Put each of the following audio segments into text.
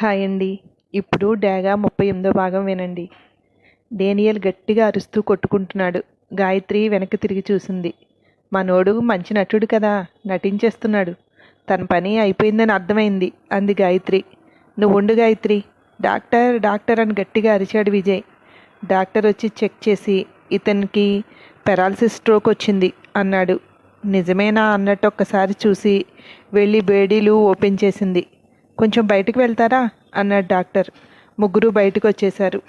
Hi అండి. ఇప్పుడు డేగా 38వ భాగం వినండి. డేనియల్ గట్టిగా అరుస్తూ కొట్టుకుంటున్నాడు. గాయత్రి వెనక్కి తిరిగి చూసింది. మనోడు మంచి నటుడు కదా, నటించేస్తున్నాడు. తన పని అయిపోయిందని అర్థమైంది అంది గాయత్రి. నువ్వుండు గాయత్రి, డాక్టర్ డాక్టర్ అని గట్టిగా అరిచాడు విజయ్. డాక్టర్ వచ్చి చెక్ చేసి ఇతనికి పెరాలసిస్ స్ట్రోక్ వచ్చింది అన్నాడు. నిజమేనా అన్నట్టు ఒక్కసారి చూసి వెళ్ళి బేడీలు ఓపెన్ చేసింది. కొంచెం బయటికి వెళ్తారా అన్నాడు డాక్టర్. ముగ్గురు బయటకు వచ్చేశారు.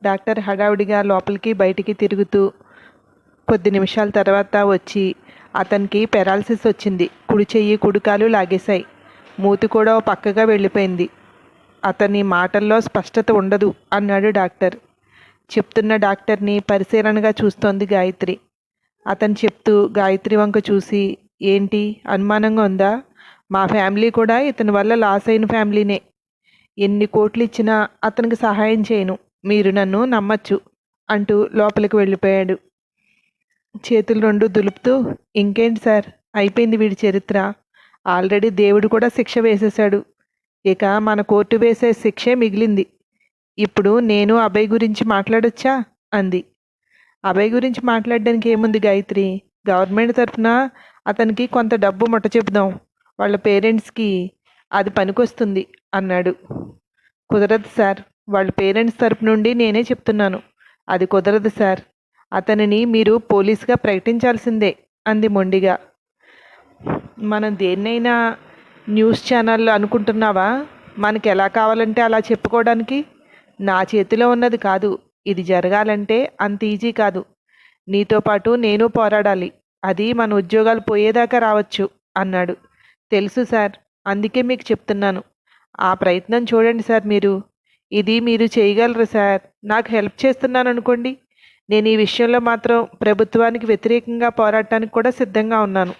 డాక్టర్ హడావుడిగా లోపలికి బయటికి తిరుగుతూ కొద్ది నిమిషాల తర్వాత వచ్చి అతనికి పెరాలసిస్ వచ్చింది. కుడి చెయ్యి కుడికాలు లాగేశాయి. మూతి కూడా ఓ పక్కగా వెళ్ళిపోయింది. అతని మాటల్లో స్పష్టత ఉండదు అన్నాడు డాక్టర్. చెప్తున్న డాక్టర్ని పరిశీలనగా చూస్తోంది గాయత్రి. అతను చెప్తూ గాయత్రి వంక చూసి, ఏంటి అనుమానంగా ఉందా? మా ఫ్యామిలీ కూడా ఇతని వల్ల లాస్ అయిన ఫ్యామిలీనే. ఎన్ని కోట్లు ఇచ్చినా అతనికి సహాయం చేయను, మీరు నన్ను నమ్మచ్చు అంటూ లోపలికి వెళ్ళిపోయాడు. చేతులు రెండు దులుపుతూ, ఇంకేంటి సార్, అయిపోయింది వీడి చరిత్ర. ఆల్రెడీ దేవుడు కూడా శిక్ష వేసేశాడు. ఇక మన కోర్టు వేసే శిక్షే మిగిలింది. ఇప్పుడు నేను అభయ్ గురించి మాట్లాడొచ్చా అంది. అభయ్ గురించి మాట్లాడడానికి ఏముంది గాయత్రి, గవర్నమెంట్ తరఫున అతనికి కొంత డబ్బు ముట్ట చెబుదాం, వాళ్ళ పేరెంట్స్కి అది పనికొస్తుంది అన్నాడు. కుదరదు సార్, వాళ్ళ పేరెంట్స్ తరపు నుండి నేనే చెప్తున్నాను. అది కుదరదు సార్, అతనిని మీరు పోలీస్గా ప్రకటించాల్సిందే అంది మొండిగా. మనం దేన్నైనా న్యూస్ ఛానల్లో అనుకుంటున్నావా మనకి ఎలా కావాలంటే అలా చెప్పుకోవడానికి? నా చేతిలో ఉన్నది కాదు, ఇది జరగాలంటే అంత ఈజీ కాదు. నీతో పాటు నేను పోరాడాలి. అది మన ఉద్యోగాలు పోయేదాకా రావచ్చు అన్నాడు. తెలుసు సార్, అందుకే మీకు చెప్తున్నాను. ఆ ప్రయత్నం చూడండి సార్. ఇది మీరు చేయగలరు సార్. నాకు హెల్ప్ చేస్తున్నాను అనుకోండి. నేను ఈ విషయంలో మాత్రం ప్రభుత్వానికి వ్యతిరేకంగా పోరాటానికి కూడా సిద్ధంగా ఉన్నాను.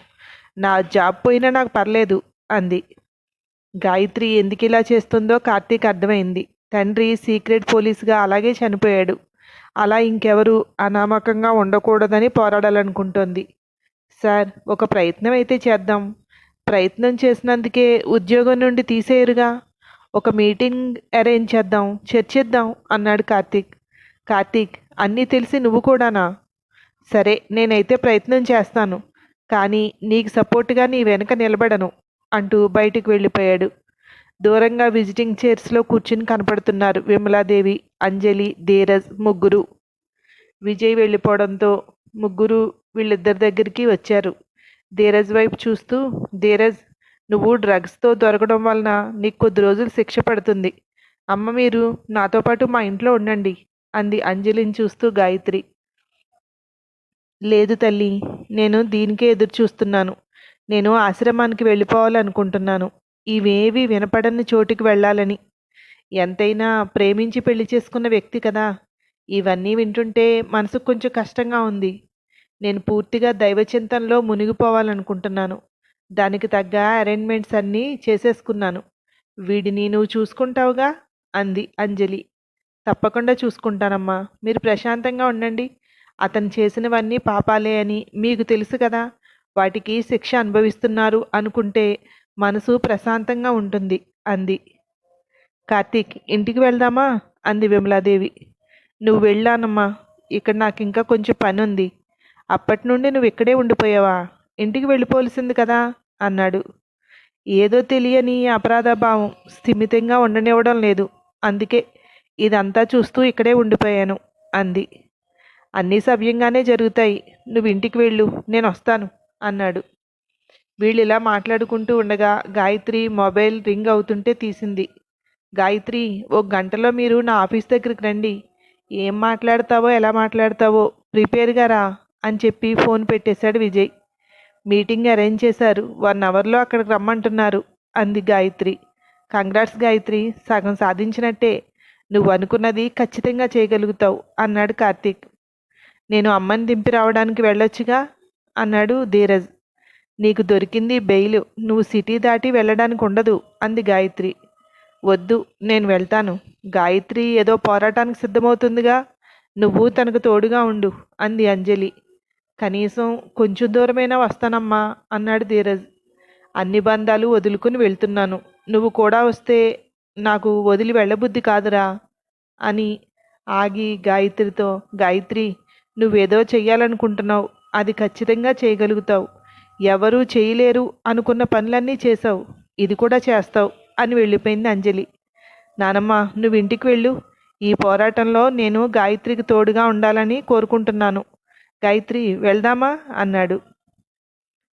నా జాబ్ పోయినా నాకు పర్లేదు అంది. గాయత్రి ఎందుకు ఇలా చేస్తుందో కార్తీక్ అర్థమైంది. తండ్రి సీక్రెట్ పోలీసుగా అలాగే చనిపోయాడు. అలా ఇంకెవరు అనామకంగా ఉండకూడదని పోరాడాలనుకుంటోంది. సార్, ఒక ప్రయత్నం అయితే చేద్దాం. ప్రయత్నం చేసినందుకే ఉద్యోగం నుండి తీసేయరుగా. ఒక మీటింగ్ అరేంజ్ చేద్దాం, చర్చిద్దాం అన్నాడు కార్తీక్. కార్తీక్, అన్నీ తెలిసి నువ్వు కూడానా? సరే, నేనైతే ప్రయత్నం చేస్తాను, కానీ నీకు సపోర్ట్గా నీ వెనక నిలబడను అంటూ బయటికి వెళ్ళిపోయాడు. దూరంగా విజిటింగ్ చైర్స్లో కూర్చుని కనపడుతున్నారు విమలాదేవి, అంజలి, ధీరజ్ ముగ్గురు. విజయ్ వెళ్ళిపోవడంతో ముగ్గురు వీళ్ళిద్దరి దగ్గరికి వచ్చారు. ధీరజ్ వైపు చూస్తూ, ధీరజ్, నువ్వు డ్రగ్స్తో దొరకడం వలన నీకు కొద్ది రోజులు శిక్ష పడుతుంది. అమ్మ, మీరు నాతో పాటు మా ఇంట్లో ఉండండి అంది అంజలిని చూస్తూ గాయత్రి. లేదు తల్లి, నేను దీనికే ఎదురు చూస్తున్నాను. నేను ఆశ్రమానికి వెళ్ళిపోవాలనుకుంటున్నాను. ఇవేవి వినపడని చోటికి వెళ్ళాలని. ఎంతైనా ప్రేమించి పెళ్లి చేసుకున్న వ్యక్తి కదా. ఇవన్నీ వింటుంటే మనసుకు కొంచెం కష్టంగా ఉంది. నేను పూర్తిగా దైవచింతనలో మునిగిపోవాలనుకుంటున్నాను. దానికి తగ్గ అరేంజ్మెంట్స్ అన్నీ చేసేసుకున్నాను. వీడిని నువ్వు చూసుకుంటావుగా అంది అంజలి. తప్పకుండా చూసుకుంటానమ్మా, మీరు ప్రశాంతంగా ఉండండి. అతను చేసినవన్నీ పాపాలే అని మీకు తెలుసు కదా. వాటికి శిక్ష అనుభవిస్తున్నారు అనుకుంటే మనసు ప్రశాంతంగా ఉంటుంది అంది. కార్తీక్, ఇంటికి వెళ్దామా అంది విమలాదేవి. నువ్వు వెళ్ళానమ్మా, ఇక్కడ నాకు ఇంకా కొంచెం పని ఉంది. అప్పటి నుండి నువ్వు ఇక్కడే ఉండిపోయావా? ఇంటికి వెళ్ళిపోవలసింది కదా అన్నాడు. ఏదో తెలియని అపరాధభావం స్థిమితంగా ఉండనివ్వడం లేదు, అందుకే ఇదంతా చూస్తూ ఇక్కడే ఉండిపోయాను అంది. అన్నీ సవ్యంగానే జరుగుతాయి, నువ్వు ఇంటికి వెళ్ళు, నేను వస్తాను అన్నాడు. వీళ్ళు ఇలా మాట్లాడుకుంటూ ఉండగా గాయత్రి మొబైల్ రింగ్ అవుతుంటే తీసింది. గాయత్రి, ఓ గంటలో మీరు నా ఆఫీస్ దగ్గరికి రండి. ఏం మాట్లాడతావో ఎలా మాట్లాడతావో ప్రిపేర్గా రా అని చెప్పి ఫోన్ పెట్టేశాడు విజయ్. మీటింగ్ అరేంజ్ చేశారు, 1 అవర్లో అక్కడికి రమ్మంటున్నారు అంది గాయత్రి. కంగ్రాట్స్ గాయత్రి, సగం సాధించినట్టే. నువ్వు అనుకున్నది ఖచ్చితంగా చేయగలుగుతావు అన్నాడు కార్తీక్. నేను అమ్మని దింపి రావడానికి వెళ్ళొచ్చుగా అన్నాడు ధీరజ్. నీకు దొరికింది బెయిల్, నువ్వు సిటీ దాటి వెళ్ళడానికి ఉండదు అంది గాయత్రి. వద్దు, నేను వెళ్తాను. గాయత్రి ఏదో పోరాటానికి సిద్ధమవుతుందిగా, నువ్వు తనకు తోడుగా ఉండు అంది అంజలి. కనీసం కొంచెం దూరమైనా వస్తానమ్మా అన్నాడు ధీరజ్. అన్ని బంధాలు వదులుకుని వెళ్తున్నాను, నువ్వు కూడా వస్తే నాకు వదిలి వెళ్ళబుద్ధి కాదురా అని ఆగి గాయత్రితో, గాయత్రి, నువ్వేదో చెయ్యాలనుకుంటున్నావు, అది ఖచ్చితంగా చేయగలుగుతావు. ఎవరూ చేయలేరు అనుకున్న పనులన్నీ చేసావు, ఇది కూడా చేస్తావు అని వెళ్ళిపోయింది అంజలి. నానమ్మ, నువ్వు ఇంటికి వెళ్ళు. ఈ పోరాటంలో నేను గాయత్రికి తోడుగా ఉండాలని కోరుకుంటున్నాను. గాయత్రి, వెళ్దామా అన్నాడు.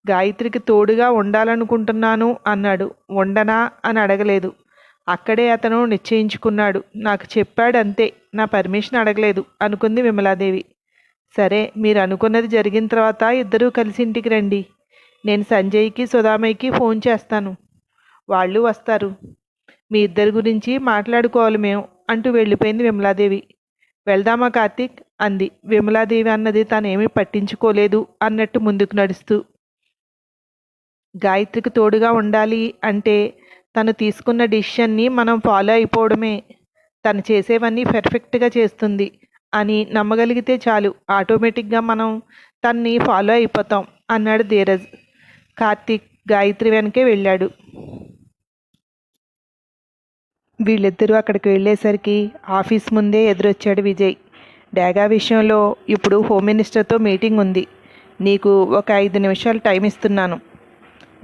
గాయత్రికి తోడుగా ఉండాలనుకుంటున్నాను అన్నాడు, ఉండనా అని అడగలేదు. అక్కడే అతను నిశ్చయించుకున్నాడు. నాకు చెప్పాడు అంతే, నా పర్మిషన్ అడగలేదు అనుకుంది విమలాదేవి. సరే, మీరు అనుకున్నది జరిగిన తర్వాత ఇద్దరూ కలిసి ఇంటికి రండి. నేను సంజయ్కి సుధామయ్యకి ఫోన్ చేస్తాను, వాళ్ళు వస్తారు. మీ ఇద్దరి గురించి మాట్లాడుకోవాలి మేము అంటూ వెళ్ళిపోయింది విమలాదేవి. వెళ్దామా కార్తీక్ అంది. విమలాదేవి అన్నది తానేమీ పట్టించుకోలేదు అన్నట్టు ముందుకు నడుస్తూ. గాయత్రికి తోడుగా ఉండాలి అంటే తను తీసుకున్న డిసిషన్ని మనం ఫాలో అయిపోవడమే. తను చేసేవన్నీ పర్ఫెక్ట్గా చేస్తుంది అని నమ్మగలిగితే చాలు, ఆటోమేటిక్గా మనం తన్ని ఫాలో అయిపోతాం అన్నాడు ధీరజ్. కార్తీక్ గాయత్రి వెనకే వెళ్ళాడు. వీళ్ళిద్దరూ అక్కడికి వెళ్ళేసరికి ఆఫీస్ ముందే ఎదురొచ్చాడు విజయ్. డేగా విషయంలో ఇప్పుడు హోమ్ మినిస్టర్తో మీటింగ్ ఉంది. నీకు ఒక 5 నిమిషాలు టైం ఇస్తున్నాను.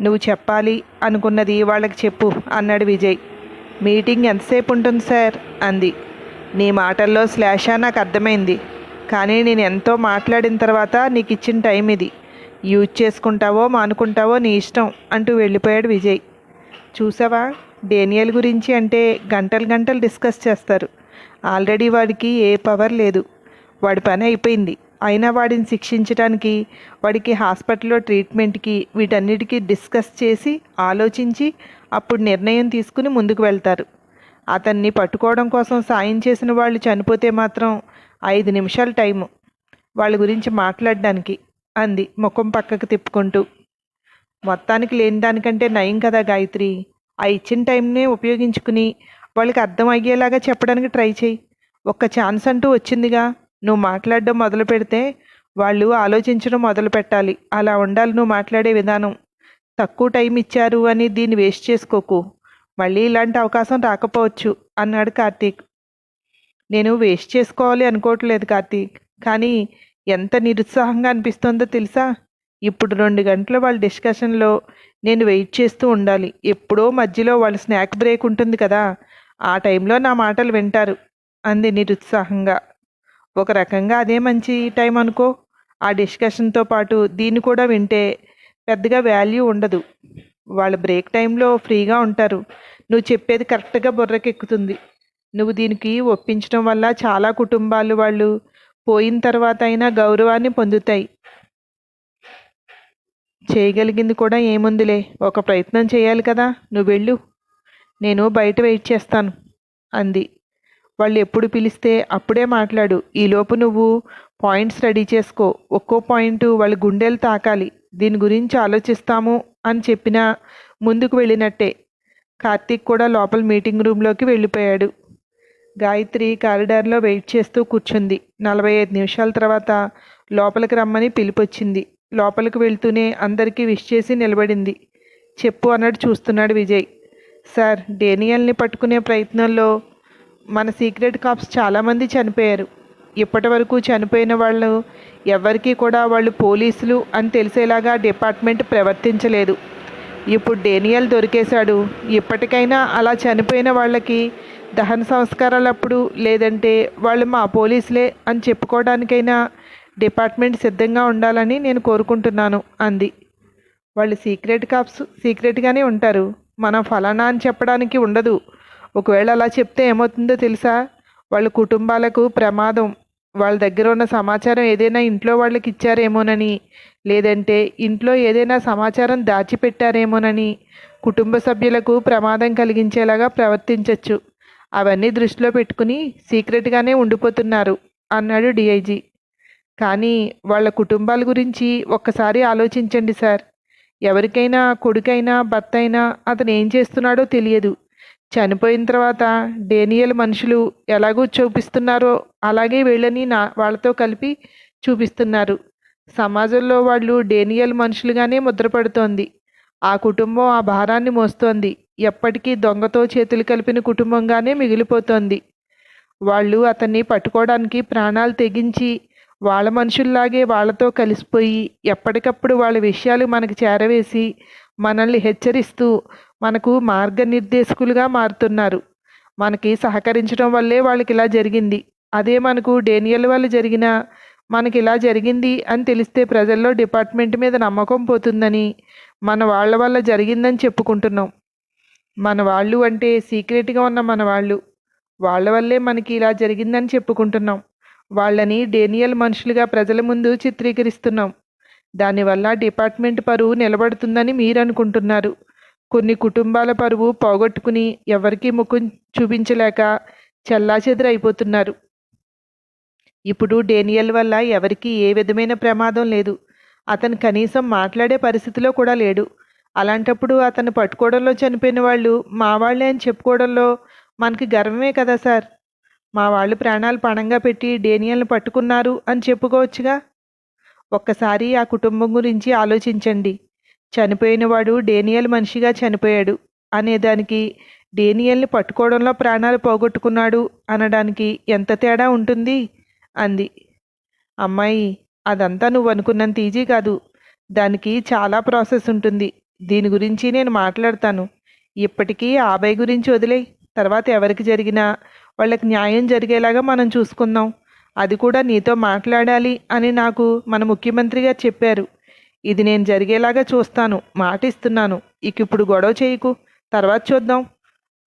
నువ్వు చెప్పాలి అనుకున్నది వాళ్ళకి చెప్పు అన్నాడు విజయ్. మీటింగ్ ఎంతసేపు ఉంటుంది సార్ అంది. నీ మాటల్లో శ్లాష నాకు అర్థమైంది, కానీ నేను ఎంతో మాట్లాడిన తర్వాత నీకు ఇచ్చిన టైం ఇది. యూజ్ చేసుకుంటావో మానుకుంటావో నీ ఇష్టం అంటూ వెళ్ళిపోయాడు విజయ్. చూసావా, డేనియల్ గురించి అంటే గంటలు గంటలు డిస్కస్ చేస్తారు. ఆల్రెడీ వాడికి ఏ పవర్ లేదు, వాడి పని అయిపోయింది. అయినా వాడిని శిక్షించడానికి, వాడికి హాస్పిటల్లో ట్రీట్మెంట్కి, వీటన్నిటికీ డిస్కస్ చేసి ఆలోచించి అప్పుడు నిర్ణయం తీసుకుని ముందుకు వెళ్తారు. అతన్ని పట్టుకోవడం కోసం సాయం చేసిన వాళ్ళు చనిపోతే మాత్రం 5 నిమిషాల టైము వాళ్ళ గురించి మాట్లాడడానికి అంది ముఖం పక్కకు తిప్పుకుంటూ. మొత్తానికి లేని దానికంటే నయం కదా గాయత్రి. ఆ ఇచ్చిన టైంనే ఉపయోగించుకుని వాళ్ళకి అర్థం అయ్యేలాగా చెప్పడానికి ట్రై చేయి. ఒక్క ఛాన్స్ అంటూ వచ్చిందిగా, నువ్వు మాట్లాడడం మొదలు పెడితే వాళ్ళు ఆలోచించడం మొదలు పెట్టాలి. అలా ఉండాలి నువ్వు మాట్లాడే విధానం. తక్కువ టైం ఇచ్చారు అని దీన్ని వేస్ట్ చేసుకోకు, మళ్ళీ ఇలాంటి అవకాశం రాకపోవచ్చు అన్నాడు కార్తీక్. నేను వేస్ట్ చేసుకోవాలి అనుకోవట్లేదు కార్తీక్, కానీ ఎంత నిరుత్సాహంగా అనిపిస్తుందో తెలుసా. ఇప్పుడు 2 గంటల వాళ్ళ డిస్కషన్లో నేను వెయిట్ చేస్తూ ఉండాలి. ఎప్పుడో మధ్యలో వాళ్ళ స్నాక్ బ్రేక్ ఉంటుంది కదా, ఆ టైంలో నా మాటలు వింటారు అంది నిరుత్సాహంగా. ఒక రకంగా అదే మంచి టైం అనుకో. ఆ డిస్కషన్తో పాటు దీన్ని కూడా వింటే పెద్దగా వాల్యూ ఉండదు. వాళ్ళ బ్రేక్ టైంలో ఫ్రీగా ఉంటారు. నువ్వు చెప్పేది కరెక్ట్గా బుర్రకెక్కుతుంది. నువ్వు దీనికి ఒప్పించడం వల్ల చాలా కుటుంబాలు వాళ్ళు పోయిన తర్వాత అయినా గౌరవాన్ని పొందుతాయి. చేయగలిగింది కూడా ఏముందిలే, ఒక ప్రయత్నం చేయాలి కదా. నువ్వు వెళ్ళు, నేను బయట వెయిట్ చేస్తాను అంది. వాళ్ళు ఎప్పుడు పిలిస్తే అప్పుడే మాట్లాడు. ఈలోపు నువ్వు పాయింట్స్ రెడీ చేసుకో. ఒక్కో పాయింట్ వాళ్ళ గుండెలు తాకాలి. దీని గురించి ఆలోచిస్తాము అని చెప్పినా ముందుకు వెళ్ళినట్టే. కార్తీక్ కూడా లోపల మీటింగ్ రూమ్లోకి వెళ్ళిపోయాడు. గాయత్రి కారిడార్లో వెయిట్ చేస్తూ కూర్చుంది. 45 నిమిషాల తర్వాత లోపలికి రమ్మని పిలిపొచ్చింది. లోపలికి వెళ్తూనే అందరికీ విష్ చేసి నిలబడింది. చెప్పు అన్నట్టు చూస్తున్నాడు విజయ్. సార్, డేనియల్ని పట్టుకునే ప్రయత్నంలో మన సీక్రెట్ కాప్స్ చాలామంది చనిపోయారు. ఇప్పటి వరకు చనిపోయిన వాళ్ళు ఎవరికీ కూడా వాళ్ళు పోలీసులు అని తెలిసేలాగా డిపార్ట్మెంట్ ప్రవర్తించలేదు. ఇప్పుడు డేనియల్ దొరికేశాడు. ఇప్పటికైనా అలా చనిపోయిన వాళ్ళకి దహన సంస్కారాలప్పుడు, లేదంటే వాళ్ళు మా పోలీసులే అని చెప్పుకోవడానికైనా డిపార్ట్మెంట్ సిద్ధంగా ఉండాలని నేను కోరుకుంటున్నాను అంది. వాళ్ళు సీక్రెట్ కాప్స్ సీక్రెట్గానే ఉంటారు, మనం ఫలానా అని చెప్పడానికి ఉండదు. ఒకవేళ అలా చెప్తే ఏమవుతుందో తెలుసా, వాళ్ళ కుటుంబాలకు ప్రమాదం. వాళ్ళ దగ్గర ఉన్న సమాచారం ఏదైనా ఇంట్లో వాళ్ళకి ఇచ్చారేమోనని, లేదంటే ఇంట్లో ఏదైనా సమాచారం దాచిపెట్టారేమోనని కుటుంబ సభ్యులకు ప్రమాదం కలిగించేలాగా ప్రవర్తించవచ్చు. అవన్నీ దృష్టిలో పెట్టుకుని సీక్రెట్గానే ఉండిపోతున్నారు అన్నాడు డిఐజీ. కానీ వాళ్ళ కుటుంబాల గురించి ఒక్కసారి ఆలోచించండి సార్. ఎవరికైనా కొడుకైనా భర్త అయినా అతను ఏం చేస్తున్నాడో తెలియదు. చనిపోయిన తర్వాత డేనియల్ మనుషులు ఎలాగూ చూపిస్తున్నారో అలాగే వీళ్ళని వాళ్ళతో కలిపి చూపిస్తున్నారు. సమాజంలో వాళ్ళు డేనియల్ మనుషులుగానే ముద్రపడుతోంది. ఆ కుటుంబం ఆ భారాన్ని మోస్తోంది. ఎప్పటికీ దొంగతో చేతులు కలిపిన కుటుంబంగానే మిగిలిపోతోంది. వాళ్ళు అతన్ని పట్టుకోవడానికి ప్రాణాలు తెగించి వాళ్ళ మనుషుల్లాగే వాళ్ళతో కలిసిపోయి ఎప్పటికప్పుడు వాళ్ళ విషయాలు మనకు చేరవేసి మనల్ని హెచ్చరిస్తూ మనకు మార్గనిర్దేశకులుగా మారుతున్నారు. మనకి సహకరించడం వల్లే వాళ్ళకి ఇలా జరిగింది. అదే మనకు డేనియల్ వల్ల జరిగినా మనకి ఇలా జరిగింది అని తెలిస్తే ప్రజల్లో డిపార్ట్మెంట్ మీద నమ్మకం పోతుందని మన వాళ్ళ వల్ల జరిగిందని చెప్పుకుంటున్నాం. మన వాళ్ళు అంటే సీక్రెట్గా ఉన్న మన వాళ్ళు. వాళ్ళ వల్లే మనకి ఇలా జరిగిందని చెప్పుకుంటున్నాం. వాళ్ళని డేనియల్ మనుషులుగా ప్రజల ముందు చిత్రీకరిస్తున్నాం. దానివల్ల డిపార్ట్మెంట్ పరువు నిలబడుతుందని మీరు అనుకుంటున్నారు. కొన్ని కుటుంబాల పరువు పోగొట్టుకుని ఎవరికీ ముఖం చూపించలేక చెల్లాచెదురైపోతున్నారు. ఇప్పుడు డేనియల్ వల్ల ఎవరికీ ఏ విధమైన ప్రమాదం లేదు. అతను కనీసం మాట్లాడే పరిస్థితిలో కూడా లేడు. అలాంటప్పుడు అతను పట్టుకోవడంలో చనిపోయిన వాళ్ళు మా వాళ్ళే అని చెప్పుకోవడంలో మనకి గర్వమే కదా సార్. మా వాళ్ళు ప్రాణాలు పణంగా పెట్టి డేనియల్ని పట్టుకున్నారు అని చెప్పుకోవచ్చుగా. ఒక్కసారి ఆ కుటుంబం గురించి ఆలోచించండి. చనిపోయినవాడు డేనియల్ మనిషిగా చనిపోయాడు అనేదానికి డేనియల్ని పట్టుకోవడంలో ప్రాణాలు పోగొట్టుకున్నాడు అనడానికి ఎంత తేడా ఉంటుంది అంది. అమ్మాయి, అదంతా నువ్వు అనుకున్నంత ఈజీ కాదు. దానికి చాలా ప్రాసెస్ ఉంటుంది. దీని గురించి నేను మాట్లాడతాను. ఇప్పటికీ ఆబాయ్ గురించి వదిలేయ్. తర్వాత ఎవరికి జరిగినా వాళ్ళకి న్యాయం జరిగేలాగా మనం చూసుకుందాం. అది కూడా నీతో మాట్లాడాలి అని నాకు మన ముఖ్యమంత్రి గారు చెప్పారు. ఇది నేను జరిగేలాగా చూస్తాను, మాటిస్తున్నాను. ఇప్పుడు గొడవ చేయకు, తర్వాత చూద్దాం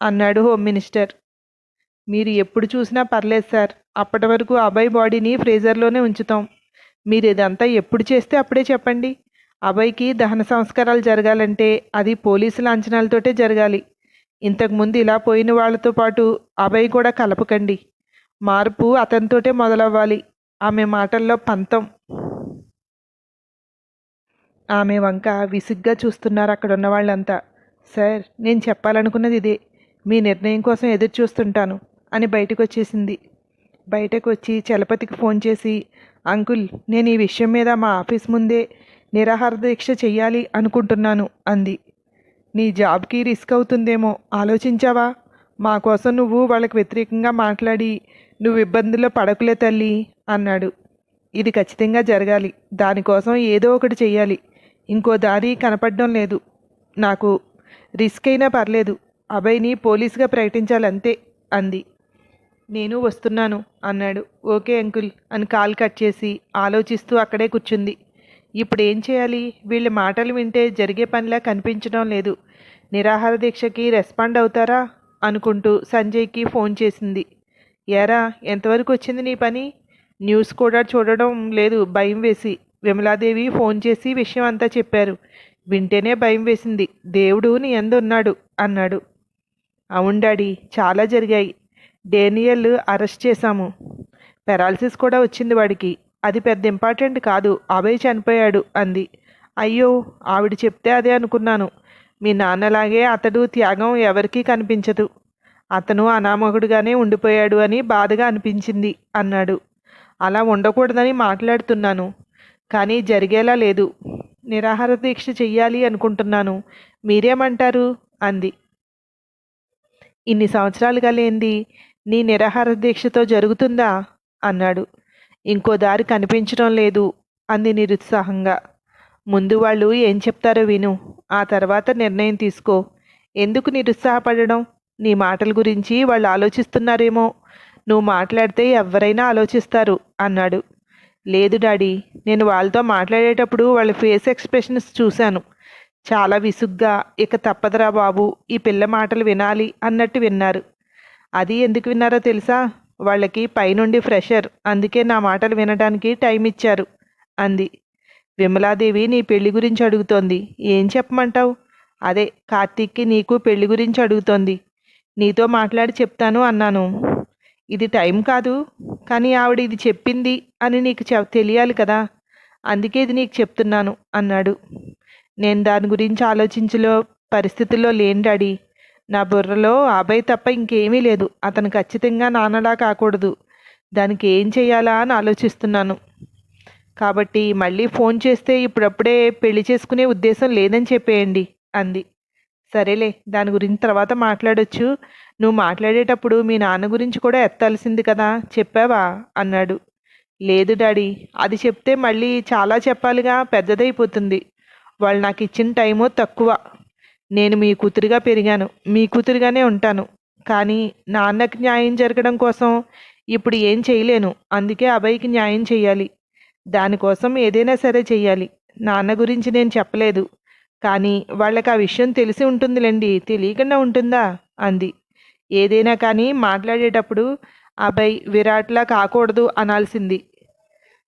అన్నాడు హోమ్ మినిస్టర్. మీరు ఎప్పుడు చూసినా పర్లేదు సార్. అప్పటి వరకు అభయ్ బాడీని ఫ్రీజర్లోనే ఉంచుతాం. మీరు ఇదంతా ఎప్పుడు చేస్తే అప్పుడే చెప్పండి. అభయ్కి దహన సంస్కారాలు జరగాలంటే అది పోలీసుల అంచనాలతోటే జరగాలి. ఇంతకుముందు ఇలా పోయిన వాళ్ళతో పాటు అభయ్ కూడా కలపకండి. మార్పు అతనితోటే మొదలవ్వాలి. ఆమె మాటల్లో పంతం. ఆమె వంక విసుగ్గా చూస్తున్నారు అక్కడున్న వాళ్ళంతా. సార్, నేను చెప్పాలనుకున్నది ఇదే. మీ నిర్ణయం కోసం ఎదురు చూస్తుంటాను అని బయటకు వచ్చేసింది. బయటకు వచ్చి చలపతికి ఫోన్ చేసి, అంకుల్, నేను ఈ విషయం మీద మా ఆఫీస్ ముందే నిరాహార దీక్ష చెయ్యాలి అనుకుంటున్నాను అంది. నీ జాబ్కి రిస్క్ అవుతుందేమో ఆలోచించావా? మా కోసం నువ్వు వాళ్ళకి వ్యతిరేకంగా మాట్లాడి నువ్వు ఇబ్బందుల్లో పడకులే తల్లి అన్నాడు. ఇది ఖచ్చితంగా జరగాలి. దానికోసం ఏదో ఒకటి చెయ్యాలి. ఇంకో దారి కనపడడం లేదు నాకు. రిస్క్ అయినా పర్లేదు, అభయ్ని పోలీసుగా ప్రకటించాలంతే అంది. నేను వస్తున్నాను అన్నాడు. ఓకే అంకుల్ అని కాల్ కట్ చేసి ఆలోచిస్తూ అక్కడే కూర్చుంది. ఇప్పుడు ఏం చేయాలి? వీళ్ళ మాటలు వింటే జరిగే పనిలా కనిపించడం లేదు. నిరాహార దీక్షకి రెస్పాండ్ అవుతారా అనుకుంటూ సంజయ్కి ఫోన్ చేసింది. ఏరా, ఎంతవరకు వచ్చింది నీ పని? న్యూస్ కూడా చూడడం లేదు భయం వేసి. విమలాదేవి ఫోన్ చేసి విషయం అంతా చెప్పారు. వింటేనే భయం వేసింది. దేవుడు నీ యందు ఉన్నాడు అన్నాడు. అవును డాడీ, చాలా జరిగాయి. డేనియల్ అరెస్ట్ చేశాము. పెరాలసిస్ కూడా వచ్చింది వాడికి. అది పెద్ద ఇంపార్టెంట్ కాదు. అభయ్ చనిపోయాడు అంది. అయ్యో, ఆవిడ చెప్తే అదే అనుకున్నాను. మీ నాన్నలాగే అతడు త్యాగం ఎవరికీ కనిపించదు. అతను అనామకుడుగానే ఉండిపోయాడు అని బాధగా అనిపించింది అన్నాడు. అలా ఉండకూడదని మాట్లాడుతున్నాను, కానీ జరిగేలా లేదు. నిరాహార దీక్ష చెయ్యాలి అనుకుంటున్నాను. మీరేమంటారు అంది. ఇన్ని సంవత్సరాలుగా లేనిది నీ నిరాహార దీక్షతో జరుగుతుందా అన్నాడు. ఇంకో దారి కనిపించడం లేదు అంది నిరుత్సాహంగా. ముందు వాళ్ళు ఏం చెప్తారో విను, ఆ తర్వాత నిర్ణయం తీసుకో. ఎందుకు నిరుత్సాహపడడం? నీ మాటల గురించి వాళ్ళు ఆలోచిస్తున్నారేమో. నువ్వు మాట్లాడితే ఎవరైనా ఆలోచిస్తారు అన్నాడు. లేదు డాడీ, నేను వాళ్ళతో మాట్లాడేటప్పుడు వాళ్ళ ఫేస్ ఎక్స్ప్రెషన్స్ చూశాను. చాలా విసుగ్గా, ఇక తప్పదురా బాబు, ఈ పిల్ల మాటలు వినాలి అన్నట్టు విన్నారు. అది ఎందుకు విన్నారో తెలుసా? వాళ్ళకి పైనుండి ఫ్రెషర్, అందుకే నా మాటలు వినడానికి టైం ఇచ్చారు అంది. విమలాదేవి నీ పెళ్లి గురించి అడుగుతోంది. ఏం చెప్పమంటావు? అదే, కార్తీక్కి నీకు పెళ్లి గురించి అడుగుతోంది. నీతో మాట్లాడి చెప్తాను అన్నాను. ఇది టైం కాదు, కానీ ఆవిడ ఇది చెప్పింది అని నీకు తెలియాలి కదా, అందుకే ఇది నీకు చెప్తున్నాను అన్నాడు. నేను దాని గురించి ఆలోచించలో పరిస్థితుల్లో లేని డాడీ. నా బుర్రలో అభయ్ తప్ప ఇంకేమీ లేదు. అతను ఖచ్చితంగా నాన్నలా కాకూడదు. దానికి ఏం చేయాలా అని ఆలోచిస్తున్నాను. కాబట్టి మళ్ళీ ఫోన్ చేస్తే ఇప్పుడప్పుడే పెళ్లి చేసుకునే ఉద్దేశం లేదని చెప్పేయండి అంది. సరేలే, దాని గురించి తర్వాత మాట్లాడొచ్చు. నువ్వు మాట్లాడేటప్పుడు మీ నాన్న గురించి కూడా ఎత్తాల్సింది కదా, చెప్పావా అన్నాడు. లేదు డాడీ, అది చెప్తే మళ్ళీ చాలా చెప్పాలిగా, పెద్దదైపోతుంది. వాళ్ళు నాకు ఇచ్చిన టైము తక్కువ. నేను మీ కూతురిగా పెరిగాను, మీ కూతురిగానే ఉంటాను. కానీ నాన్నకి న్యాయం జరగడం కోసం ఇప్పుడు ఏం చేయలేను. అందుకే అభయ్కి న్యాయం చెయ్యాలి. దానికోసం ఏదైనా సరే చెయ్యాలి. నాన్న గురించి నేను చెప్పలేదు, కానీ వాళ్ళకి ఆ విషయం తెలిసి ఉంటుందిలేండి, తెలియకుండా ఉంటుందా అంది. ఏదైనా కానీ మాట్లాడేటప్పుడు అభయ్ విరాట్లా కాకూడదు అనాల్సింది.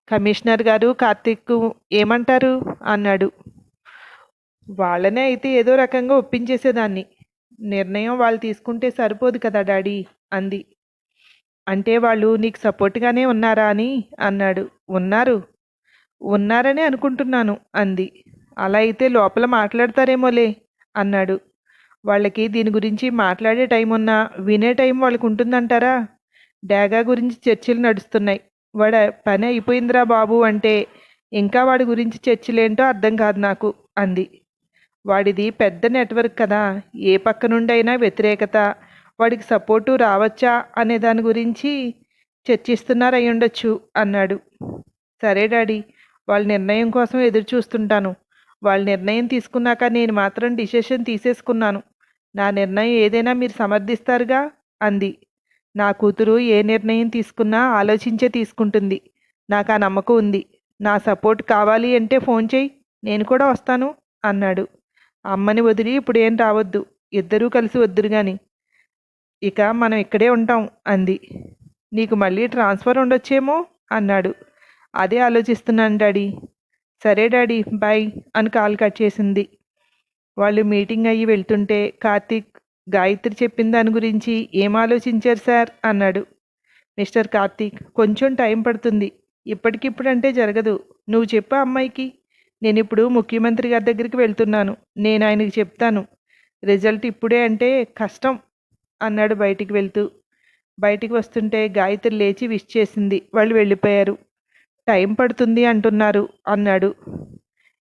కమిషనర్ గారు కార్తీక్ ఏమంటారు అన్నాడు. వాళ్ళనే అయితే ఏదో రకంగా ఒప్పించేసేదాన్ని. నిర్ణయం వాళ్ళు తీసుకుంటే సరిపోదు కదా డాడీ అంది. అంటే వాళ్ళు నీకు సపోర్ట్గానే ఉన్నారా అని అన్నాడు. ఉన్నారు, ఉన్నారనే అనుకుంటున్నాను అంది. అలా అయితే లోపల మాట్లాడతారేమోలే అన్నాడు. వాళ్ళకి దీని గురించి మాట్లాడే టైం ఉన్నా వినే టైం వాళ్ళకు ఉంటుందంటారా? డాగా గురించి చర్చలు నడుస్తున్నాయి. వాడి పని అయిపోయిందిరా బాబు అంటే ఇంకా వాడి గురించి చర్చలేంటో అర్థం కాదు నాకు అంది. వాడిది పెద్ద నెట్వర్క్ కదా, ఏ పక్క నుండి అయినా వ్యతిరేకత, వాడికి సపోర్టు రావచ్చా అనే దాని గురించి చర్చిస్తున్నారై ఉండొచ్చు అన్నాడు. సరే డాడీ, వాళ్ళ నిర్ణయం కోసం ఎదురు చూస్తుంటాను. వాళ్ళ నిర్ణయం తీసుకున్నాక నేను మాత్రం డిసిషన్ తీసేసుకున్నాను. నా నిర్ణయం ఏదైనా మీరు సమర్థిస్తారుగా అంది. నా కూతురు ఏ నిర్ణయం తీసుకున్నా ఆలోచించే తీసుకుంటుంది. నాకు ఆ నమ్మకం ఉంది. నా సపోర్ట్ కావాలి అంటే ఫోన్ చేయి, నేను కూడా వస్తాను అన్నాడు. అమ్మని వదిలి ఇప్పుడు ఏం రావద్దు, ఇద్దరూ కలిసి వద్దురు గాని, ఇక మనం ఇక్కడే ఉంటాం అంది. నీకు మళ్ళీ ట్రాన్స్ఫర్ ఉండొచ్చేమో అన్నాడు. అదే ఆలోచిస్తున్నాను డాడీ. సరే డాడీ, బాయ్ అని కాల్ కట్ చేసింది. వాళ్ళు మీటింగ్ అయ్యి వెళ్తుంటే కార్తీక్ గాయత్రి చెప్పిన దాని గురించి ఏం ఆలోచించారు సార్ అన్నాడు. మిస్టర్ కార్తీక్, కొంచెం టైం పడుతుంది. ఇప్పటికిప్పుడంటే జరగదు. నువ్వు చెప్పు అమ్మాయికి. నేను ఇప్పుడు ముఖ్యమంత్రి గారి దగ్గరికి వెళ్తున్నాను. నేను ఆయనకి చెప్తాను. రిజల్ట్ ఇప్పుడే అంటే కష్టం అన్నాడు బయటికి వెళ్తూ. బయటికి వస్తుంటే గాయత్రి లేచి విష్ చేసింది. వాళ్ళు వెళ్ళిపోయారు. టైం పడుతుంది అంటున్నారు అన్నాడు.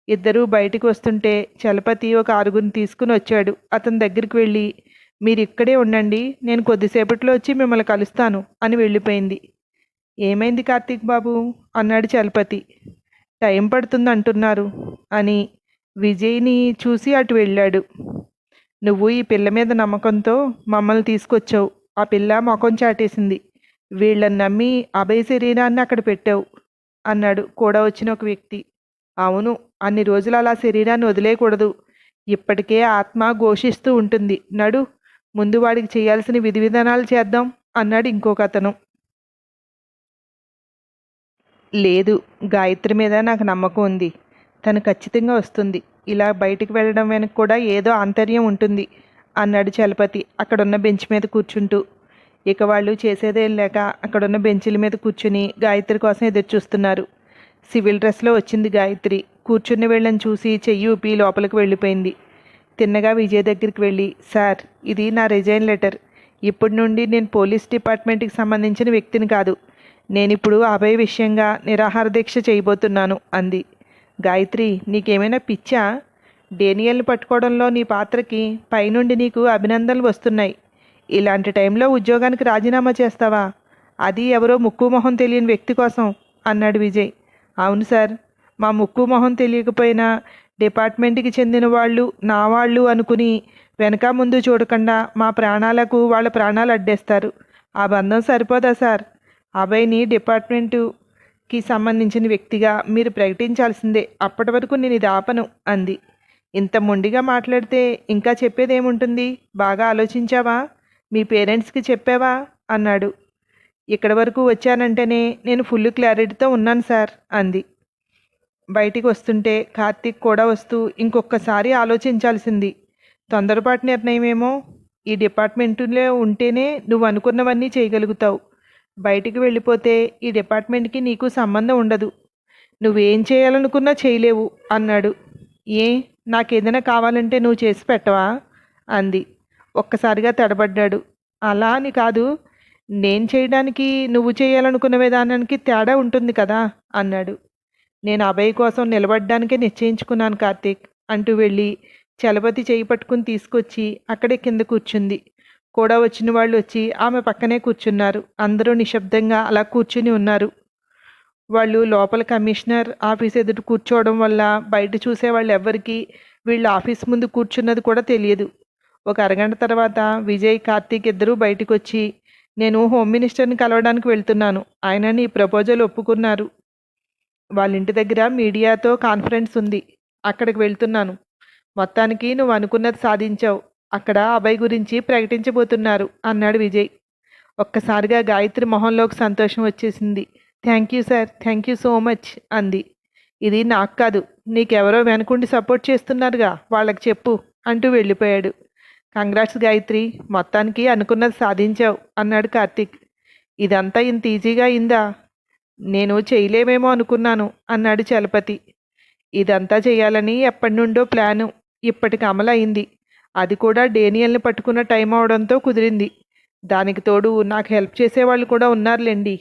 ఇద్దరూ బయటికి వస్తుంటే చలపతి ఒక ఆరుగురిని తీసుకుని వచ్చాడు. అతని దగ్గరికి వెళ్ళి, మీరు ఇక్కడే ఉండండి, నేను కొద్దిసేపట్లో వచ్చి మిమ్మల్ని కలుస్తాను అని వెళ్ళిపోయింది. ఏమైంది కార్తీక్ బాబు అన్నాడు చలపతి. టైం పడుతుంది అంటున్నారు అని విజయ్ని చూసి అటు వెళ్ళాడు. నువ్వు ఈ పిల్ల మీద నమ్మకంతో మమ్మల్ని తీసుకొచ్చావు. ఆ పిల్ల మొఖం చాటేసింది. వీళ్ళని నమ్మి అభయ శరీరాన్ని అక్కడ పెట్టావు అన్నాడు కూడా వచ్చిన ఒక వ్యక్తి. అవును, అన్ని రోజులు అలా శరీరాన్ని వదిలేయకూడదు. ఇప్పటికే ఆత్మ ఘోషిస్తూ ఉంటుంది. నడు, ముందు వాడికి చేయాల్సిన విధి విధానాలు చేద్దాం అన్నాడు ఇంకొక అతను. లేదు, గాయత్రి మీద నాకు నమ్మకం ఉంది. తను ఖచ్చితంగా వస్తుంది. ఇలా బయటికి వెళ్ళడం వెనక కూడా ఏదో ఆంతర్యం ఉంటుంది అన్నాడు చలపతి అక్కడున్న బెంచ్ మీద కూర్చుంటూ. ఇక వాళ్ళు చేసేదేం లేక అక్కడున్న బెంచీల మీద కూర్చుని గాయత్రి కోసం ఎదురు చూస్తున్నారు. సివిల్ డ్రెస్లో వచ్చింది గాయత్రి. కూర్చుని వెళ్ళని చూసి చెయ్యి ఊపి లోపలికి వెళ్ళిపోయింది. తిన్నగా విజయ్ దగ్గరికి వెళ్ళి, సార్, ఇది నా రిజైన్ లెటర్. ఇప్పటి నుండి నేను పోలీస్ డిపార్ట్మెంట్కి సంబంధించిన వ్యక్తిని కాదు. నేనిప్పుడు అభయ విషయంగా నిరాహార దీక్ష చేయబోతున్నాను అంది. గాయత్రి, నీకేమైనా పిచ్చా? డేనియల్ని పట్టుకోవడంలో నీ పాత్రకి పైనుండి నీకు అభినందనలు వస్తున్నాయి. ఇలాంటి టైంలో ఉద్యోగానికి రాజీనామా చేస్తావా? అది ఎవరో ముక్కు మొహం తెలియని వ్యక్తి కోసం అన్నాడు విజయ్. అవును సార్, మా ముక్కు మొహం తెలియకపోయినా డిపార్ట్మెంట్కి చెందిన వాళ్ళు నా వాళ్ళు అనుకుని వెనక ముందు చూడకుండా మా ప్రాణాలకు వాళ్ళ ప్రాణాలు అడ్డేస్తారు. ఆ బంధం సరిపోదా సార్? అభయ్ని డిపార్ట్మెంటుకి సంబంధించిన వ్యక్తిగా మీరు ప్రకటించాల్సిందే. అప్పటి వరకు నేను ఇది ఆపను అంది. ఇంత మొండిగా మాట్లాడితే ఇంకా చెప్పేదేముంటుంది? బాగా ఆలోచించావా? మీ పేరెంట్స్కి చెప్పావా అన్నాడు. ఇక్కడి వరకు వచ్చానంటేనే నేను ఫుల్ క్లారిటీతో ఉన్నాను సార్ అంది. బయటికి వస్తుంటే కార్తీక్ కూడా వస్తూ ఇంకొకసారి ఆలోచించాల్సింది. తొందరపాటు నిర్ణయమేమో. ఈ డిపార్ట్మెంటులో ఉంటేనే నువ్వు అనుకున్నవన్నీ చేయగలుగుతావు. బయటికి వెళ్ళిపోతే ఈ డిపార్ట్మెంట్కి నీకు సంబంధం ఉండదు. నువ్వేం చేయాలనుకున్నా చేయలేవు అన్నాడు. ఏ, నాకేదైనా కావాలంటే నువ్వు చేసి పెట్టవా అంది. ఒక్కసారిగా తడబడ్డాడు. అలా అని కాదు, నేను చేయడానికి నువ్వు చేయాలనుకున్న విధానానికి తేడా ఉంటుంది కదా అన్నాడు. నేను అభయ్ కోసం నిలబడ్డానికే నిశ్చయించుకున్నాను కార్తీక్ అంటూ వెళ్ళి చలపతి చేయి పట్టుకుని తీసుకొచ్చి అక్కడే కింద కూర్చుంది. కూడా వచ్చిన వాళ్ళు వచ్చి ఆమె పక్కనే కూర్చున్నారు. అందరూ నిశ్శబ్దంగా అలా కూర్చుని ఉన్నారు. వాళ్ళు లోపల కమిషనర్ ఆఫీస్ ఎదుట కూర్చోవడం వల్ల బయట చూసేవాళ్ళు ఎవ్వరికీ వీళ్ళు ఆఫీస్ ముందు కూర్చున్నది కూడా తెలియదు. ఒక అరగంట తర్వాత విజయ్, కార్తీక్ ఇద్దరూ బయటకు వచ్చి, నేను హోమ్ మినిస్టర్ని కలవడానికి వెళ్తున్నాను, ఆయన నీ ప్రపోజల్ ఒప్పుకున్నారు, వాళ్ళ ఇంటి దగ్గర మీడియాతో కాన్ఫరెన్స్ ఉంది, అక్కడికి వెళ్తున్నాను, మొత్తానికి నువ్వు అనుకున్నది సాధించావు, అక్కడ అభయ్ గురించి ప్రకటించబోతున్నారు అన్నాడు విజయ్. ఒక్కసారిగా గాయత్రి మొహంలోకి సంతోషం వచ్చేసింది. Thank you sir, thank you so much అంది. ఇది నాకు కాదు, నీకెవరో వెనకుండి సపోర్ట్ చేస్తున్నారుగా, వాళ్ళకి చెప్పు అంటూ వెళ్ళిపోయాడు. కంగ్రాట్స్ గాయత్రి, మొత్తానికి అనుకున్నది సాధించావు అన్నాడు కార్తీక్. ఇదంతా ఇంత ఈజీగా అయిందా? నేను చేయలేమేమో అనుకున్నాను అన్నాడు చలపతి. ఇదంతా చేయాలని ఎప్పటి నుండో ప్లాను, ఇప్పటికి అమలైంది. అది కూడా డేనియల్ని పట్టుకున్న టైం అవడంతో కుదిరింది. దానికి తోడు నాకు హెల్ప్ చేసేవాళ్ళు కూడా ఉన్నారులేండి.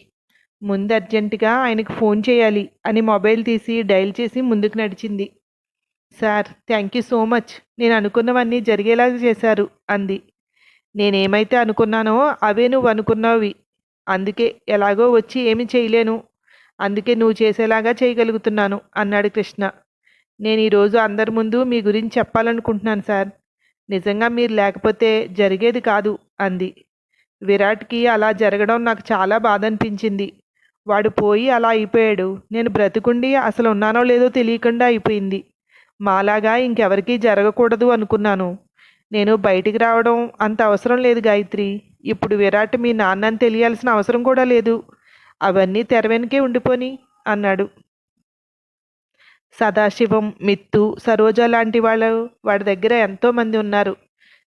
ముందు అర్జెంటుగా ఆయనకు ఫోన్ చేయాలి అని మొబైల్ తీసి డైల్ చేసి ముందుకు నడిచింది. Sir, thank you so much, నేను అనుకున్నవన్నీ జరిగేలాగా చేశారు అంది. నేనేమైతే అనుకున్నానో అవే నువ్వు అనుకున్నావి, అందుకే ఎలాగో వచ్చి ఏమి చేయలేను, అందుకే నువ్వు చేసేలాగా చేయగలుగుతున్నాను అన్నాడు కృష్ణ. నేను ఈరోజు అందరి ముందు మీ గురించి చెప్పాలనుకుంటున్నాను సార్, నిజంగా మీరు లేకపోతే జరిగేది కాదు అంది. విరాట్కి అలా జరగడం నాకు చాలా బాధ అనిపించింది. వాడు పోయి అలా అయిపోయాడు, నేను బ్రతికుండి అసలు ఉన్నానో లేదో తెలియకుండా అయిపోయింది. మాలాగా ఇంకెవరికీ జరగకూడదు అనుకున్నాను. నేను బయటికి రావడం అంత అవసరం లేదు గాయత్రి, ఇప్పుడు విరాట్ మీ నాన్నని తెలియాల్సిన అవసరం కూడా లేదు, అవన్నీ తెర వెనుకే ఉండిపోని అన్నాడు. సదాశివం, మిత్తు, సరోజ లాంటి వాళ్ళు వాడి దగ్గర ఎంతోమంది ఉన్నారు.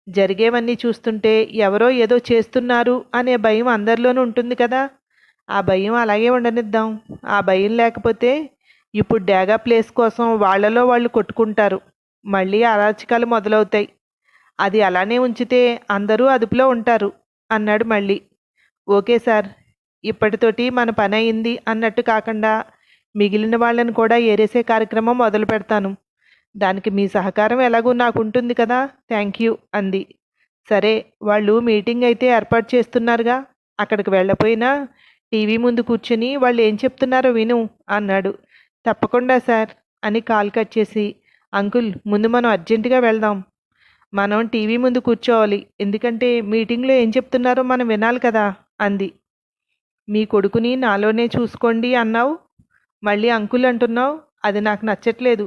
జరిగేవన్నీ చూస్తుంటే ఎవరో ఏదో చేస్తున్నారు అనే భయం అందరిలోనూ ఉంటుంది కదా, ఆ భయం అలాగే ఉండనిద్దాం. ఆ భయం లేకపోతే ఇప్పుడు డాగా ప్లేస్ కోసం వాళ్ళలో వాళ్ళు కొట్టుకుంటారు, మళ్ళీ అరాచకాలు మొదలవుతాయి. అది అలానే ఉంచితే అందరూ అదుపులో ఉంటారు అన్నాడు మళ్ళీ. ఓకే సార్, ఇప్పటితోటి మన పని అయింది అన్నట్టు కాకుండా మిగిలిన వాళ్ళని కూడా ఏరేసే కార్యక్రమం మొదలు పెడతాను. దానికి మీ సహకారం ఎలాగూ నాకు ఉంటుంది కదా. థ్యాంక్ యూ అంది. సరే, వాళ్ళు మీటింగ్ అయితే ఏర్పాటు చేస్తున్నారుగా, అక్కడికి వెళ్ళపోయినా టీవీ ముందు కూర్చుని వాళ్ళు ఏం చెప్తున్నారో విను అన్నాడు. తప్పకుండా సార్ అని కాల్ కట్ చేసి, అంకుల్ ముందు మనం అర్జెంటుగా వెళ్దాం, మనం టీవీ ముందు కూర్చోవాలి, ఎందుకంటే మీటింగ్లో ఏం చెప్తున్నారో మనం వినాలి కదా అంది. మీ కొడుకుని నాలోనే చూసుకోండి అన్నావు, మళ్ళీ అంకుల్ అంటున్నావు, అది నాకు నచ్చట్లేదు,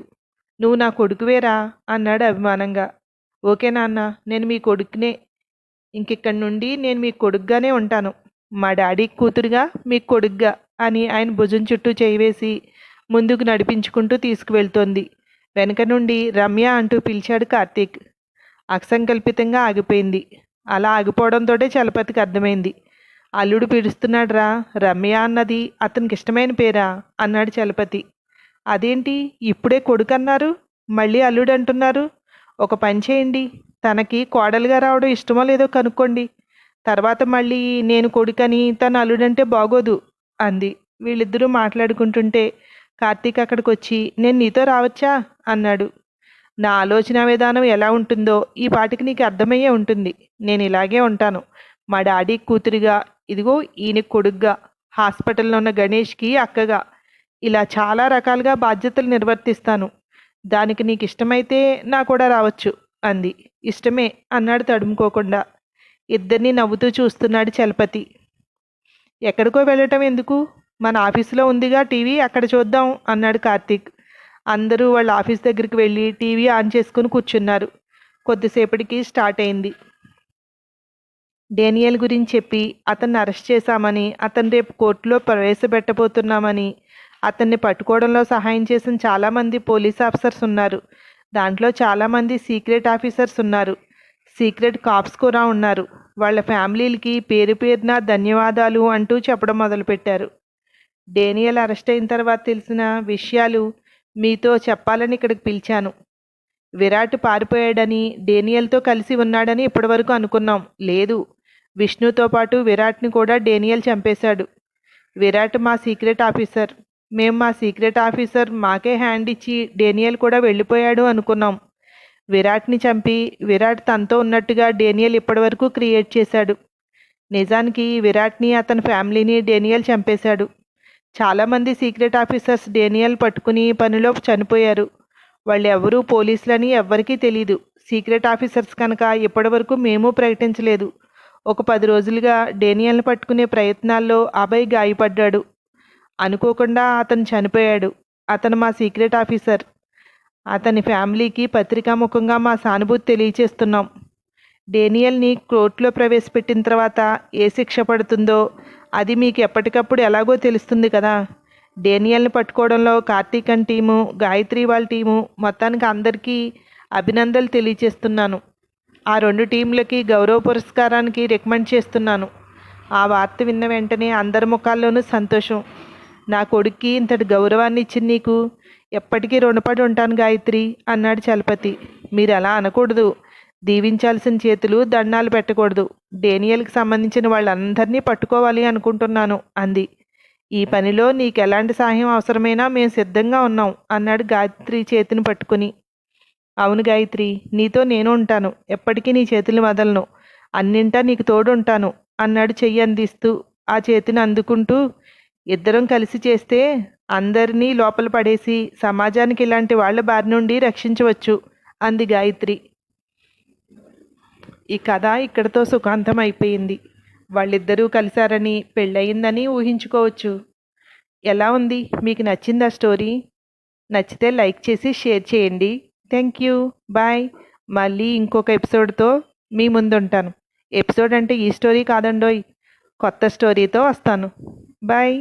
నువ్వు నా కొడుకువేరా అన్నాడు అభిమానంగా. ఓకే నాన్న, నేను మీ కొడుకునే, ఇంకిక్కడి నుండి నేను మీ కొడుకుగానే ఉంటాను, మా డాడీ కూతురుగా మీ కొడుగ్గా అని ఆయన భుజం చుట్టూ చేయివేసి ముందుకు నడిపించుకుంటూ తీసుకువెళ్తోంది. వెనక నుండి రమ్య అంటూ పిలిచాడు కార్తీక్. అసంకల్పితంగా ఆగిపోయింది. అలా ఆగిపోవడంతోటే చలపతికి అర్థమైంది. అల్లుడు పిలుస్తున్నాడు రా, రమ్య అన్నది అతనికి ఇష్టమైన పేరా అన్నాడు చలపతి. అదేంటి ఇప్పుడే కొడుకు అన్నారు, మళ్ళీ అల్లుడు అంటున్నారు, ఒక పని చేయండి, తనకి కోడలుగా రావడం ఇష్టమో లేదో కనుక్కోండి, తర్వాత మళ్ళీ నేను కొడుకని తను అల్లుడంటే బాగోదు అంది. వీళ్ళిద్దరూ మాట్లాడుకుంటుంటే కార్తీక్ అక్కడికి వచ్చి, నేను నీతో రావచ్చా అన్నాడు. నా ఆలోచన విధానం ఎలా ఉంటుందో ఈ పాటికి నీకు అర్థమయ్యే ఉంటుంది, నేను ఇలాగే ఉంటాను, మా డాడీ కూతురిగా, ఇదిగో ఈయన కొడుగ్గా, హాస్పిటల్లో ఉన్న గణేష్కి అక్కగా, ఇలా చాలా రకాలుగా బాధ్యతలు నిర్వర్తిస్తాను, దానికి నీకు ఇష్టమైతే నా కూడా రావచ్చు అంది. ఇష్టమే అన్నాడు తడుముకోకుండా. ఇద్దరిని నవ్వుతూ చూస్తున్నాడు చలపతి. ఎక్కడికో వెళ్ళటం ఎందుకు, మన ఆఫీసులో ఉందిగా టీవీ, అక్కడ చూద్దాం అన్నాడు కార్తీక్. అందరూ వాళ్ళ ఆఫీస్ దగ్గరికి వెళ్ళి టీవీ ఆన్ చేసుకుని కూర్చున్నారు. కొద్దిసేపటికి స్టార్ట్ అయింది. డేనియల్ గురించి చెప్పి అతన్ని అరెస్ట్ చేశామని, అతను రేపు కోర్టులో ప్రవేశపెట్టబోతున్నామని, అతన్ని పట్టుకోవడంలో సహాయం చేసిన చాలామంది పోలీస్ ఆఫీసర్స్ ఉన్నారు, దాంట్లో చాలామంది సీక్రెట్ ఆఫీసర్స్ ఉన్నారు, సీక్రెట్ కాప్స్ కూడా ఉన్నారు, వాళ్ళ ఫ్యామిలీలకి పేరు పేరున ధన్యవాదాలు అంటూ చెప్పడం మొదలుపెట్టారు. డేనియల్ అరెస్ట్ అయిన తర్వాత తెలిసిన విషయాలు మీతో చెప్పాలని ఇక్కడికి పిలిచాను. విరాట్ పారిపోయాడని, డేనియల్తో కలిసి ఉన్నాడని ఇప్పటివరకు అనుకున్నాం, లేదు, విష్ణుతో పాటు విరాట్ని కూడా డేనియల్ చంపేశాడు. విరాట్ మా సీక్రెట్ ఆఫీసర్, మేము మా సీక్రెట్ ఆఫీసర్ మాకే హ్యాండ్ ఇచ్చి డేనియల్ కూడా వెళ్ళిపోయాడు అనుకున్నాం. విరాట్ని చంపి విరాట్ తనతో ఉన్నట్టుగా డేనియల్ ఇప్పటివరకు క్రియేట్ చేశాడు. నిజానికి విరాట్ని అతని ఫ్యామిలీని డేనియల్ చంపేశాడు. చాలామంది సీక్రెట్ ఆఫీసర్స్ డేనియల్ పట్టుకుని పనిలో చనిపోయారు. వాళ్ళు ఎవరూ పోలీసులని ఎవ్వరికీ తెలీదు. సీక్రెట్ ఆఫీసర్స్ కనుక ఇప్పటివరకు మేము ప్రకటించలేదు. ఒక 10 రోజులుగా డేనియల్ని పట్టుకునే ప్రయత్నాల్లో అభయ్ గాయపడ్డాడు. అనుకోకుండా అతను చనిపోయాడు. అతను మా సీక్రెట్ ఆఫీసర్. అతని ఫ్యామిలీకి పత్రికాముఖంగా మా సానుభూతి తెలియచేస్తున్నాం. డేనియల్ని కోర్టులో ప్రవేశపెట్టిన తర్వాత ఏ శిక్ష పడుతుందో అది మీకు ఎప్పటికప్పుడు ఎలాగో తెలుస్తుంది కదా. డేనియల్ని పట్టుకోవడంలో కార్తీక్ అని టీము, గాయత్రి వాళ్ళ టీము, మొత్తానికి అందరికీ అభినందనలు తెలియచేస్తున్నాను. ఆ 2 టీంలకి గౌరవ పురస్కారానికి రికమెండ్ చేస్తున్నాను. ఆ వార్త విన్న వెంటనే అందరి ముఖాల్లోనూ సంతోషం. నా కొడుక్కి ఇంతటి గౌరవాన్ని ఇచ్చిన నీకు ఎప్పటికీ రుణపడి ఉంటాను గాయత్రి అన్నాడు చలపతి. మీరు అలా అనకూడదు. దీవించాల్సిన చేతులు దండాలు పెట్టకూడదు. డేనియల్కి సంబంధించిన వాళ్ళందరినీ పట్టుకోవాలి అనుకుంటున్నాను అంది. ఈ పనిలో నీకు ఎలాంటి సహాయం అవసరమైనా మేము సిద్ధంగా ఉన్నాం అన్నాడు గాయత్రి చేతిని పట్టుకుని. అవును గాయత్రి, నీతో నేను ఉంటాను. ఎప్పటికీ నీ చేతులు వదలను. అన్నింటా నీకు తోడు ఉంటాను అన్నాడు చెయ్యి అందిస్తూ. ఆ చేతిని అందుకుంటూ, ఇద్దరం కలిసి చేస్తే అందరినీ లోపల పడేసి సమాజానికి ఇలాంటి వాళ్ళ బారి నుండి రక్షించవచ్చు అంది గాయత్రి. ఈ కథ ఇక్కడితో సుఖాంతం అయిపోయింది. వాళ్ళిద్దరూ కలిశారని, పెళ్ళయిందని ఊహించుకోవచ్చు. ఎలా ఉంది? మీకు నచ్చిందా స్టోరీ? నచ్చితే లైక్ చేసి షేర్ చేయండి. Thank you. బాయ్. మళ్ళీ ఇంకొక ఎపిసోడ్తో మీ ముందుంటాను. ఎపిసోడ్ అంటే ఈ స్టోరీ కాదండోయ్, కొత్త స్టోరీతో వస్తాను. బాయ్.